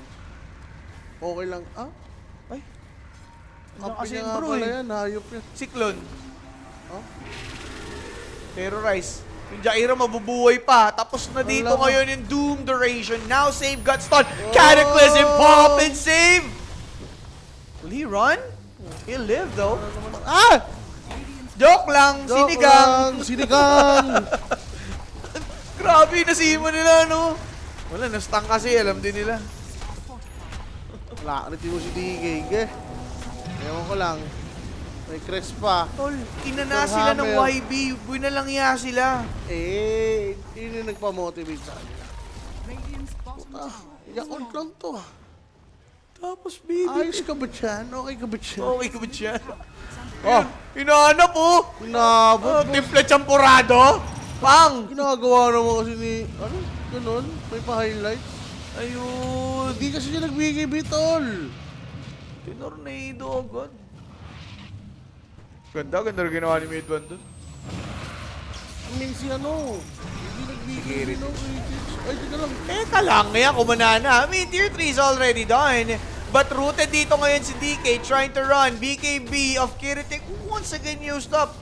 Okay lang. Ay. Ano Kapi kasi niya yung nga bro pala eh. yan, hayop yan. Cyclone. Oh? Terrorize. Yung Jairo mabubuhay pa. Tapos na dito Wala. ngayon yung Doom Duration. Now save got stun. Cataclysm pop and save. Will he run? He'll live though. Joke lang. Joke Sinigang. lang, Sinigang! Grabe, nasima nila no. Wala, nastang kasi. Alam din nila. Wala, nito mo si DK. Ewan ko lang. May crest pa. Tol, inana sila ng Hammer. YB. Buinalangya sila. Yun yung nagpa-motivate sa kanila. Radiant's bottom tower is Yakult lang to. Tapos, baby. Ayos ka ba dyan? Okay ka ba dyan? Okay ka ba siya? Oh, hinahanap oh. Inabot mo. Timple champurado. Pang. Ginagawa naman kasi ni... Ano? Ganun? May pa-highlight? Ayun. Hindi kasi siya nagbigay bitol. Tinornado agad. Ganda rin ginawa ni Midwan doon. I mean si ano? Hindi nagbigay Sige, no? Ay, teka lang. Teka lang, ngayon kumanana. I mean, tier 3 is already done. But rooted dito ngayon si DK trying to run. BKB of Kiritik once again used up.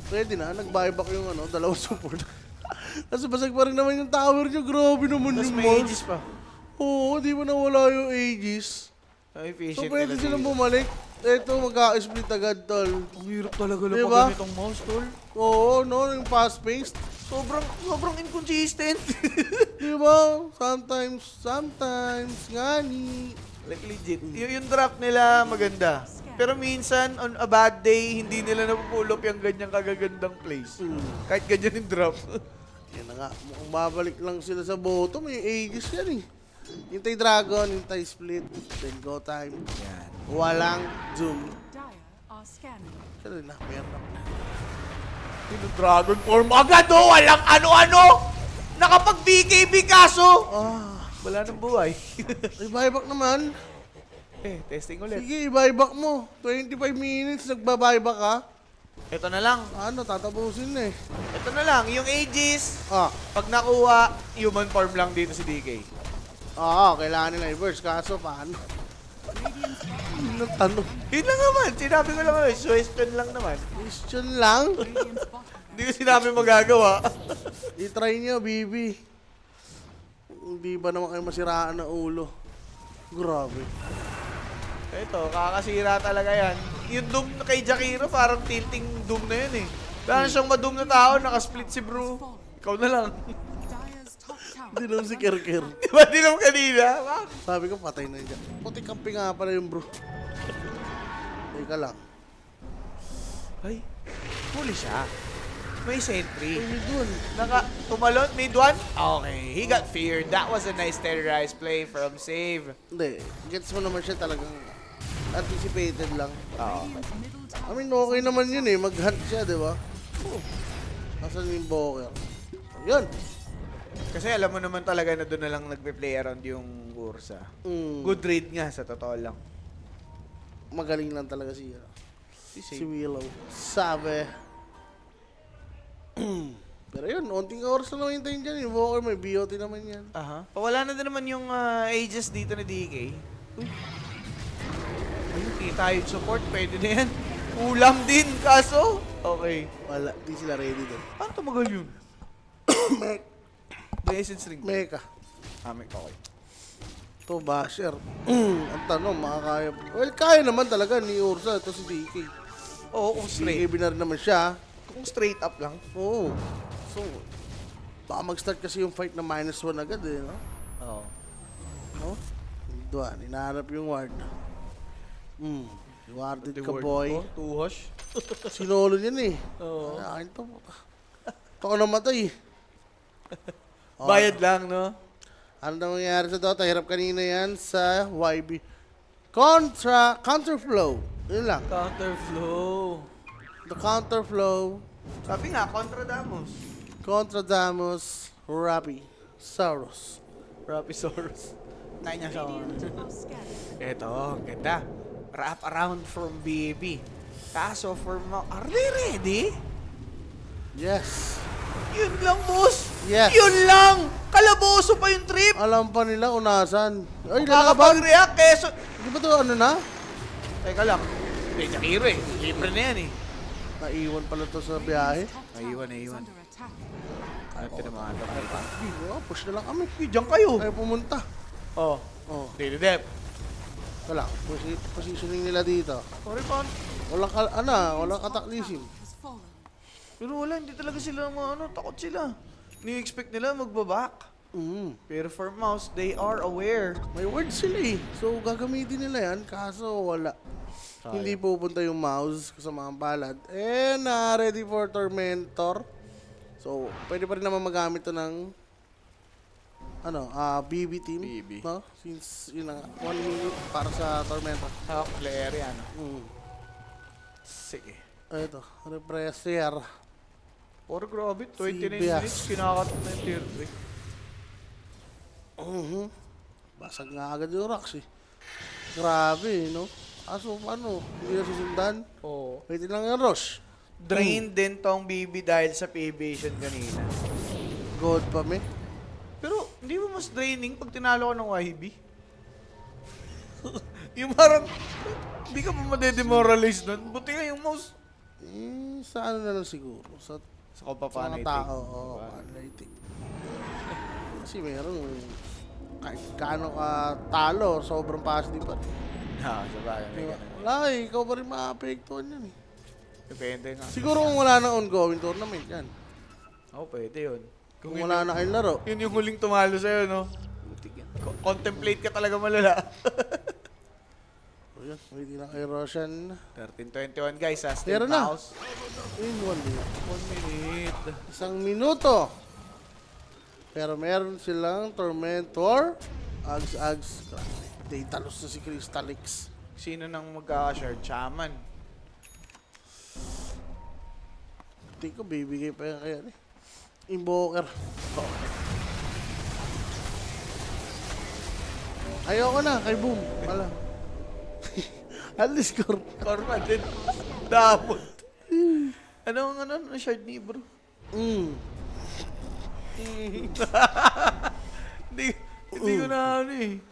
Pwede na, nag-buyback yung ano, dalawang support. Kasi basag pa rin naman yung tower niyo. Grabe naman Tapos yung may Mars. Aegis pa. Oo, di ba nawala yung Aegis? Ay, So patient pwede nila silang dito. bumalik. Ito, mag-a-split agad, tol. Ang hirap talaga Diba? lapag ganitong mouse, tol. Oo, no, yung fast-paced. Sobrang inconsistent. Di ba? Sometimes, ngani. Like legit. Yung draft nila maganda. Pero minsan, on a bad day, hindi nila napupull up yung ganyang kagagandang plays. Kahit ganyan yung draft. Yan na nga, mukhang babalik lang sila sa bottom. May Aegis yan eh. Hintay Dragon, hintay Split, then go time. Yan. Walang Zoom. dire are scanning. Kaya na, meron ako. Yung dragon form agad oh! Walang ano-ano! Nakapag-BKB kaso! Wala nang buhay. I-buyback naman. Testing ulit. Sige, i-buyback mo. 25 minutes, nagbabuyback ka. Ito na lang. Ano, tatapusin na eh. Ito na lang. Yung Aegis, Ah, pag nakuha, human form lang dito si DK. oo, kailangan nila i-burst. Kaso, paano? Anong tanong? Yun lang naman. Sinabi ko lang naman. Question lang naman. Question lang? Radiant's bottom Hindi ko sinabi magagawa. I-try nyo, BB. Hindi ba naman kayo masiraan ng ulo? Grabe. Ito, kakasira talaga yan. Yung doom kay Jakiro, parang tilting doom na yun eh. Wala na siyang madoom na tao, nakasplit si bro. Ikaw na lang. Dire's top tower. Hindi naman si Kerker. Di ba di naman kanina? Bakit? Sabi ko, patay na dyan. Puti kampi nga pala yung bro. Teka lang. Ay, huli siya. May sentry. Uy, dun. Tumalon, mid one? Okay, he got feared. That was a nice terrorized play from Save. Hindi. Gets mo naman siya talagang anticipated lang. Radiant's middle I tower. mean, okay naman yun eh. Mag-hunt siya, di ba? Asan yung Boker? Yun. Kasi alam mo naman talaga na doon na lang nagpe-play around yung Ursa. Mm. Good raid nga, sa totoo lang. Magaling lang talaga siya. Si Si Willow. Sabi. Pero yun, unting oras na naman hintayin dyan. Invoker, may BOT naman yan. Aha. Pawala na din naman yung Aegis dito ni DK. Uy. Ayun, kita yung support. Pwede na yan. Ulam din, kaso. Okay. Wala, di sila ready doon. Paano tumagal yun? Blessed string. Mecha. Okay. To Basher. Ang tanong, makakaya. Well, kaya naman talaga ni Ursa. Ito si DK. Oo, kung straight. DK binar naman siya. Kung straight up lang. Oo. So, baka mag-start kasi yung fight na -1 agad eh, no? Oo. No? Doon, hinahanap yung ward. Warded ka, boy. Tuhosh. Sinolo niyan eh. Oo. Ay, akin to. Ito ko namatay. Oh, Bayad lang, no? ano na mangyayari sa Dota? Hirap kanina yan sa YB. Counterflow. Yun lang. Counterflow. The counterflow. Sabi nga, Contra Damos. Contra Damos. Rappi. Saurus. Rapisaurus. Tayo niya siya. Radiant are scanning. Eto, ang ganda. Wrap around from BB. Kaso for are they ready? Yes. Yun lang, boss. Yes. Yun lang. Kalaboso pa yung trip. Alam pa nila kung nasan. Ay, lalaban. Kakapag-react, keso. Di ba to ano na? Teka lang. Hindi, Jakiro eh. Libre na yan eh. Naiwan pala to sa biyahe. Top Naiwan, tower is naiwan. under attack. Ano tinamaan pa? Push na lang kami. Diyan kayo. Ay, pumunta. Oh. Oh, Daily Dep. wala. Positioning nila dito. Sorry, Pon. Walang kataklisim. Has fallen. Pero wala, hindi talaga sila takot sila. Ni-expect nila magbabak. Pero for Mouse, they are aware. May word sila eh. So, gagamitin nila yan. Kaso, wala. Hindi pupunta yung mouse sa mga balad. And, ready for Tormentor. So, pwede pa rin naman magamit to ng BB team. BB. No? Since, yun na, 1 minute para sa Tormentor. Hawk play area, no? Mm. Sige. Ito, represser. Or grabe, 29 Bias. minutes, kinakatot na yung tier 3. Basag nga agad yung rocks eh. Grabe, no? Aso, paano? Hindi na susundan? Oo. Wait lang yung rush. Drain din tong BB dahil sa Pavation kanina. Gold pa, me. Pero, hindi mo mas draining pag tinalo ko ng YB? Yung parang, hindi ka pa madedemoralize nun. Buti nga yung mouse. Sa ano na lang siguro. Sa Sa mga kapapanay tao. Oo, panlighting. Kasi meron, kahit kaano ka talo, sobrang positive pa. Sa bagay, may ganun. Wala eh, ikaw pa rin maapektuhan yan eh. Depende nga. Siguro kung wala na ongoing tournament yan. Oo, pwede yun. Kung wala na kayong laro. Yun yung huling tumalo sa'yo, no? Contemplate ka talaga malala. O yan, wait lang kay Roshan. 13:21 guys, ha? Still Meron na. mouse. In 1 minute. 1 minute. 1 minuto. Pero meron silang Tormentor. Ags. They talos na si Crystalix. Sino nang magkaka-share? Chaman. Hindi ko, bibigay pa yan kaya. Invoker. Ayoko na, kay Boom. Wala. At least score. Korma din. Damot. Anong shard ni bro? Hindi ko na eh.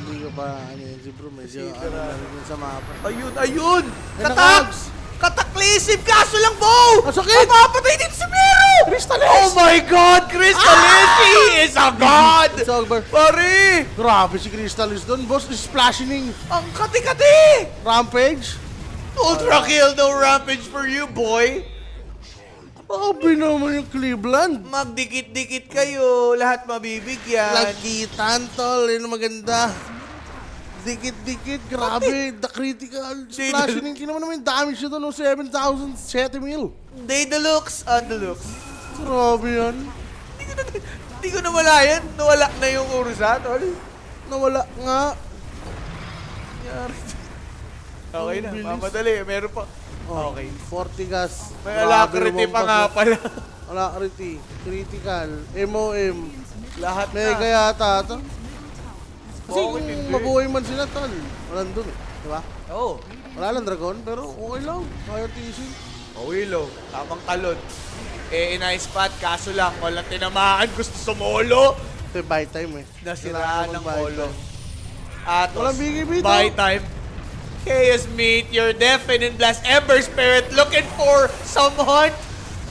Hindi ko pa, si bro, medyo Consider, na rin yun sa mapa. Ayun! Ay, Kataks! Cataclysm! Kaso lang, Bo! Ang sakit! Mapapatay din si Mero! Crystallis! Oh my God! Crystallis! He is a god! It's over. Pare! Grabe si Crystallis doon, boss. Splashing Ang kati-kati! Rampage. Ultra kill, no rampage for you, boy! Grabe naman yung Cleveland. Magdikit-dikit kayo, lahat mabibigyan. Lagitan, tol. Yun ang maganda. Dikit-dikit, grabe. The critical splashing. Hindi naman yung damage nito no 7,000, 7 mil. Day deluxe on deluxe. Grabe yan. Hindi ko nawala yan. Nawala na yung Ursa, tol. Nawala nga. Okay na, bilis. mamadali. Meron pa. Okay. 40 gas. May alacrity pa nga pala. Alacrity. Critical. MOM. Lahat Mega na. yata ito. Kasi Bakit kung hindi? mabuhay man sila, tol, walang dun eh. Di ba? Oo. Wala lang dragon, pero okay lang. Kaya tiisin. Willow, tamang talon. Inay spot, kaso lang, walang tinamaan. Gusto sumolo. Ito yung buy time eh. Nasiraan ng Kailangan mag-buy Olo. time. Atos, Walang BKB to. buy time. Chaos Meteor, Deafening Blast, Ember Spirit looking for some hunt.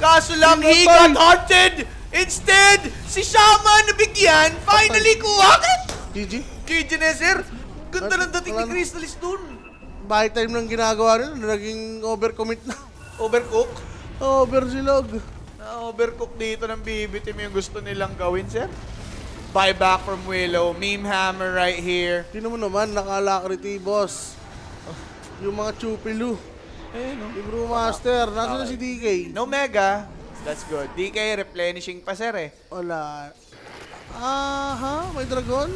Kaso lang, he got hunted. Instead, si Shaman nabigyan. Finally, kuha. GG. GG na, sir. Ganda ng dating ni Wala na. Crystallis dun. Buy time lang ginagawa nila. Naging overcommit na. Overcook. Oversilog. Na-overcook dito ng BB team yung gusto nilang gawin, sir. Buyback from Willow. Meme Hammer right here. Tingnan mo naman, nakalakriti, boss. Yung mga chupilu. Ayun, no? Yung Brewmaster. Nasaan na si DK? No Mega. That's good. DK replenishing pa, sir, eh. Wala. Aha, may dragon?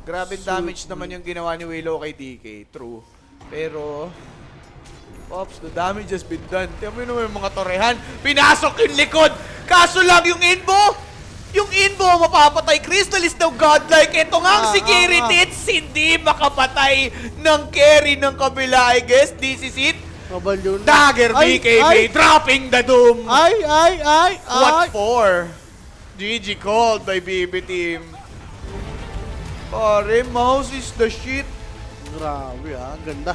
Grabe damage naman yung ginawa ni Willow kay DK. True. Pero, Pops, the damage has been done. Tiyan mo naman yung mga torehan. Pinasok yung likod. Kaso lang yung inbo, mapapatay. Crystal is now godlike. Ito nga ang security. It's hindi makapatay ng carry ng kabila, I guess. This is it. Kabal yun. Dagger Ay, BKB ay. dropping the doom. Ay! What for? GG called by BB team. Pare, mouse is the shit. Grabe ganda.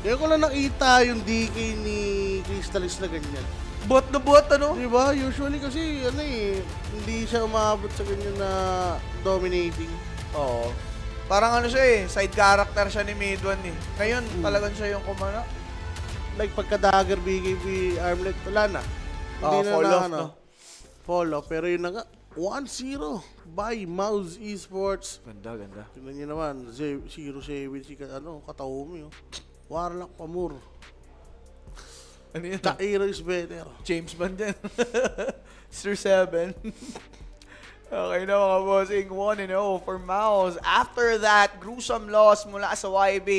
Kaya ko lang nakita yung DK ni Crystallis na ganyan. Buhat na buhat, ano? Di ba? Usually kasi, hindi siya umabot sa ganyan na dominating. Oo. Parang ano siya eh, side character siya ni Midwan eh. Ngayon, talagang siya yung kumana. Like pagka-dagger BKB armlet, wala na. Fall off, no? Fall off. Pero yun na nga, 1-0 by Mouse Esports. Ganda, ganda. Tingnan niyo naman, 0-7 si Kataomi. Warlock Pamur. Ano yun? Taira is better. James Bond yan. Sir 7. Okay na mga bossing, 1-0 for Mouse. After that, gruesome loss mula sa YB.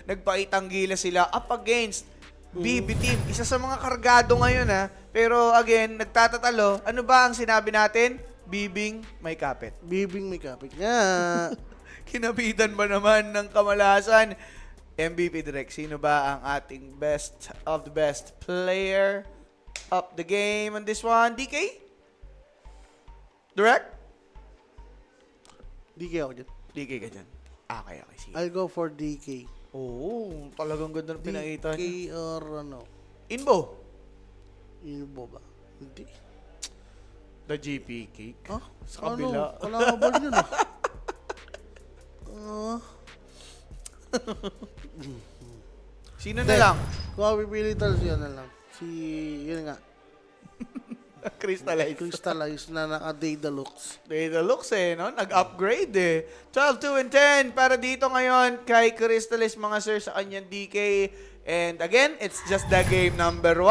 Nagpakitang gila sila up against BB Team. Isa sa mga kargado ngayon ha. Pero again, nagtatatalo. Ano ba ang sinabi natin? Bibing may kapit. Bibing may kapit nga. Kinabitan ba naman ng kamalasan? MVP Direct, sino ba ang ating best of the best player of the game on this one? DK? Direct? DK ako dyan. DK ka dyan. Okay, sige. I'll go for DK. Oo, talagang ganda ng pinakita DK niya. or Inbo? Inbo ba? Hindi. The GP cake. Ah? Sa kabila. Kalaban yun Sino na lang? Kung ako pipili tal siya na lang. Yun nga, Crystallize. Crystallize na naka-Data Looks. Data looks eh, no? Nag-upgrade eh. 12, 2, and 10 para dito ngayon kay Crystallis mga sir sa kanyang DK. And again, it's just the game number 1.